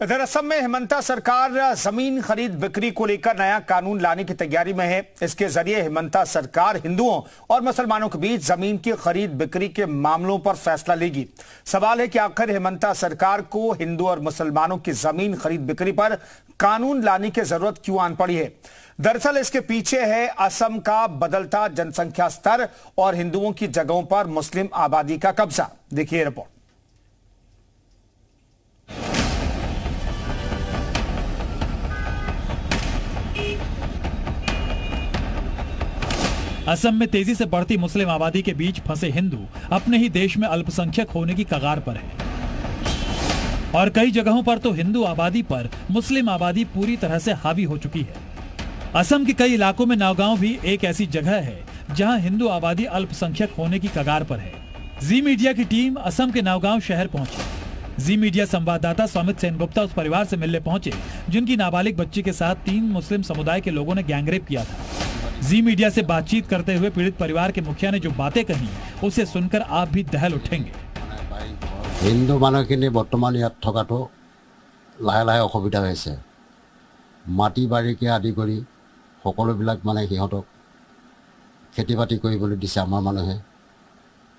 इधर असम में हिमंता सरकार जमीन खरीद बिक्री को लेकर नया कानून लाने की तैयारी में है। इसके जरिए हिमंता सरकार हिंदुओं और मुसलमानों के बीच जमीन की खरीद बिक्री के मामलों पर फैसला लेगी। सवाल है कि आखिर हिमंता सरकार को हिंदू और मुसलमानों की जमीन खरीद बिक्री पर कानून लाने की जरूरत क्यों आन पड़ी है। दरअसल इसके पीछे है असम का बदलता जनसंख्या स्तर और हिंदुओं की जगहों पर मुस्लिम आबादी का कब्जा। देखिए रिपोर्ट। असम में तेजी से बढ़ती मुस्लिम आबादी के बीच फंसे हिंदू अपने ही देश में अल्पसंख्यक होने की कगार पर है और कई जगहों पर तो हिंदू आबादी पर मुस्लिम आबादी पूरी तरह से हावी हो चुकी है। असम के कई इलाकों में नौगांव भी एक ऐसी जगह है जहां हिंदू आबादी अल्पसंख्यक होने की कगार पर है। जी मीडिया की टीम असम के नौगांव शहर पहुंची। जी मीडिया संवाददाता स्वामित सेनगुप्ता उस परिवार से मिलने पहुंचे जिनकी नाबालिग बच्ची के साथ 3 मुस्लिम समुदाय के लोगों ने गैंगरेप किया था। जी मीडिया से बातचीत करते हुए पीड़ित परिवार के मुखिया ने जो बातें कही उसे सुनकर आप भी दहल उठेंगे। हिंदू मानुहखिनि बर्तमान यात थकातो लाहे लाहे असुविधा होइছে। माटी बारीके आदि करी सकलोबिलाक माने सिहतक खेती बाती কৰিবলৈ দিছে আমাৰ মানুহে।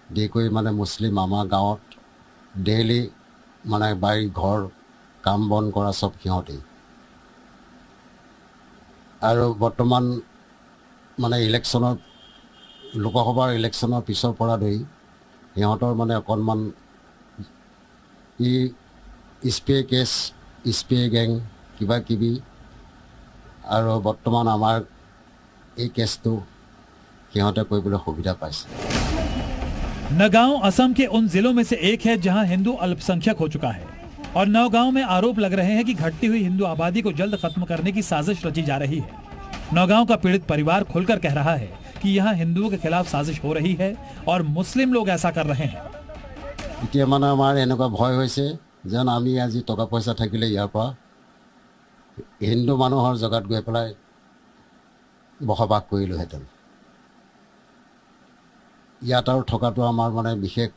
দি কৰি মানে মুছলিম আমাৰ গাঁৱত ডেইলি মানে বাৰী ঘৰ কাম বন কৰা সব সিহঁতেই। আৰু বৰ্তমান মানে ইলেকশ্যনৰ লোকসভাৰ ইলেকশ্যনৰ পিছৰ পৰা ধৰি সিহঁতৰ মানে অকণমান স্প্ৰে কেছ স্প্ৰে গেং কিবা কিবি আৰু বৰ্তমান আমাৰ এই কেছটো সিহঁতে কৰিবলৈ সুবিধা পাইছে। नौगांव असम के उन जिलों में से एक है जहां हिंदू अल्पसंख्यक हो चुका है और नौगांव में आरोप लग रहे हैं कि घटती हुई हिंदू आबादी को जल्द खत्म करने की साजिश रची जा रही है। नौगांव का पीड़ित परिवार खुलकर कह रहा है कि यहाँ हिंदुओं के खिलाफ साजिश हो रही है और मुस्लिम लोग ऐसा कर रहे हैं। এতিয়া মানে আমাৰ এনেকুৱা ভয় হৈছে যেন আমি আজি টকা পইচা থাকিলে ইয়াৰ পৰা হিন্দু মানুহৰ জগাত গৈ পেলাই বসবাস কৰিলোহেঁতেন। ইয়াত আৰু থকাটো আমাৰ মানে বিশেষ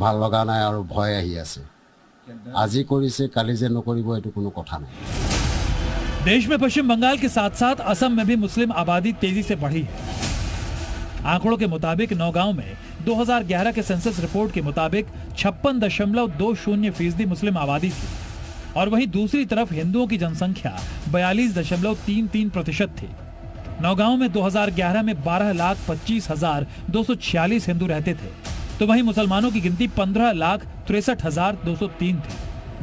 ভাল লগা নাই আৰু ভয় আহি আছে। আজি কৰিছে কালি যে নকৰিব এইটো কোনো কথা নাই। देश में पश्चिम बंगाल के साथ साथ असम में भी मुस्लिम आबादी तेजी से बढ़ी है। आंकड़ों के मुताबिक नौगांव में 2011 के सेंसस रिपोर्ट के मुताबिक 56.20% मुस्लिम आबादी थी और वहीं दूसरी तरफ हिंदुओं की जनसंख्या 42.33% थी। नौगांव में 2011 में 12,25,246 हिंदू रहते थे तो वहीं मुसलमानों की गिनती 15,63,203 थी।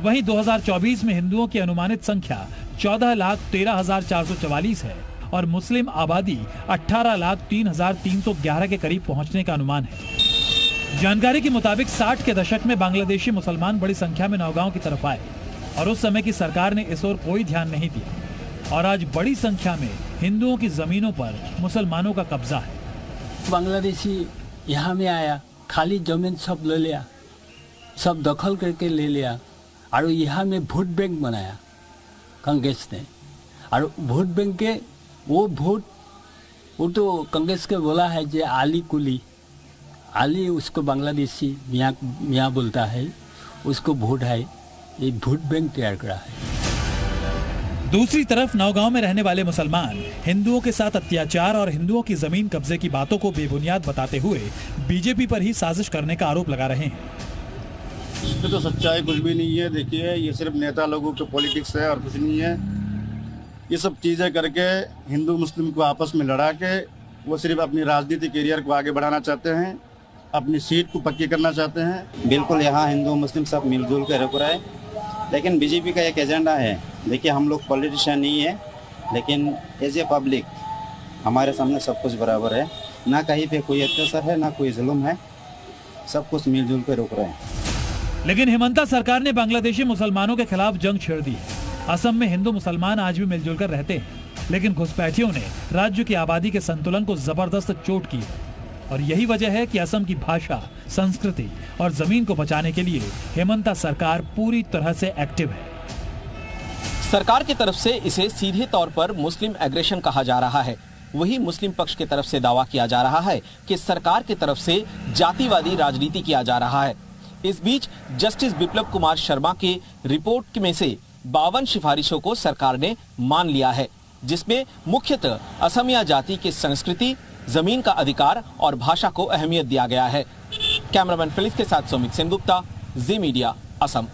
वहीं 2024 में हिंदुओं की अनुमानित संख्या 14,13,444 है और मुस्लिम आबादी 18,03,311 के करीब पहुंचने का अनुमान है। जानकारी के मुताबिक 60 के दशक में बांग्लादेशी मुसलमान बड़ी संख्या में नौगांव की तरफ आए और उस समय की सरकार ने इस ओर कोई ध्यान नहीं दिया और आज बड़ी संख्या में हिंदुओं की जमीनों पर मुसलमानों का कब्जा है। बांग्लादेशी यहाँ में आया, खाली जमीन सब ले लिया, सब दखल करके ले लिया और यहाँ में वोट बैंक बनाया कांग्रेस ने। और वोट बैंक के वो तो कांग्रेस के बोला है जो आली कुली, आली उसको बांग्लादेशी मियाँ बोलता है, उसको वोट है, ये वोट बैंक तैयार करा है। दूसरी तरफ नौगांव में रहने वाले मुसलमान हिंदुओं के साथ अत्याचार और हिंदुओं की जमीन कब्जे की बातों को बेबुनियाद बताते हुए बीजेपी पर ही साजिश करने का आरोप लगा रहे हैं। इसमें तो सच्चाई कुछ भी नहीं है। देखिए ये सिर्फ नेता लोगों के पॉलिटिक्स है और कुछ नहीं है। ये सब चीज़ें करके हिंदू मुस्लिम को आपस में लड़ा के वो सिर्फ अपनी राजनीतिक करियर को आगे बढ़ाना चाहते हैं, अपनी सीट को पक्की करना चाहते हैं। बिल्कुल यहाँ हिंदू मुस्लिम सब मिलजुल कर रह रहा है, लेकिन बीजेपी का एक एजेंडा है। देखिए हम लोग पॉलिटिशियन नहीं है, लेकिन एज ए पब्लिक हमारे सामने सब कुछ बराबर है। ना कहीं पे कोई अत्याचार है, ना कोई जुल्म है, सब कुछ मिलजुल कर रोक रहे हैं। लेकिन हिमंता सरकार ने बांग्लादेशी मुसलमानों के खिलाफ जंग छेड़ दी है। असम में हिंदू मुसलमान आज भी मिलजुल कर रहते हैं, लेकिन घुसपैठियों ने राज्य की आबादी के संतुलन को जबरदस्त चोट की है और यही वजह है कि असम की भाषा, संस्कृति और जमीन को बचाने के लिए हिमंता सरकार पूरी तरह से एक्टिव है। सरकार की तरफ से इसे सीधे तौर पर मुस्लिम एग्रेशन कहा जा रहा है। वही मुस्लिम पक्ष की तरफ से दावा किया जा रहा है कि सरकार की तरफ से जातिवादी राजनीति किया जा रहा है। इस बीच जस्टिस बिप्लब कुमार शर्मा के रिपोर्ट में से 52 सिफारिशों को सरकार ने मान लिया है, जिसमें मुख्यतः असमिया जाति की संस्कृति, जमीन का अधिकार और भाषा को अहमियत दिया गया है। कैमरामैन फिलिप के साथ सुमित सेनगुप्ता, जी मीडिया, असम।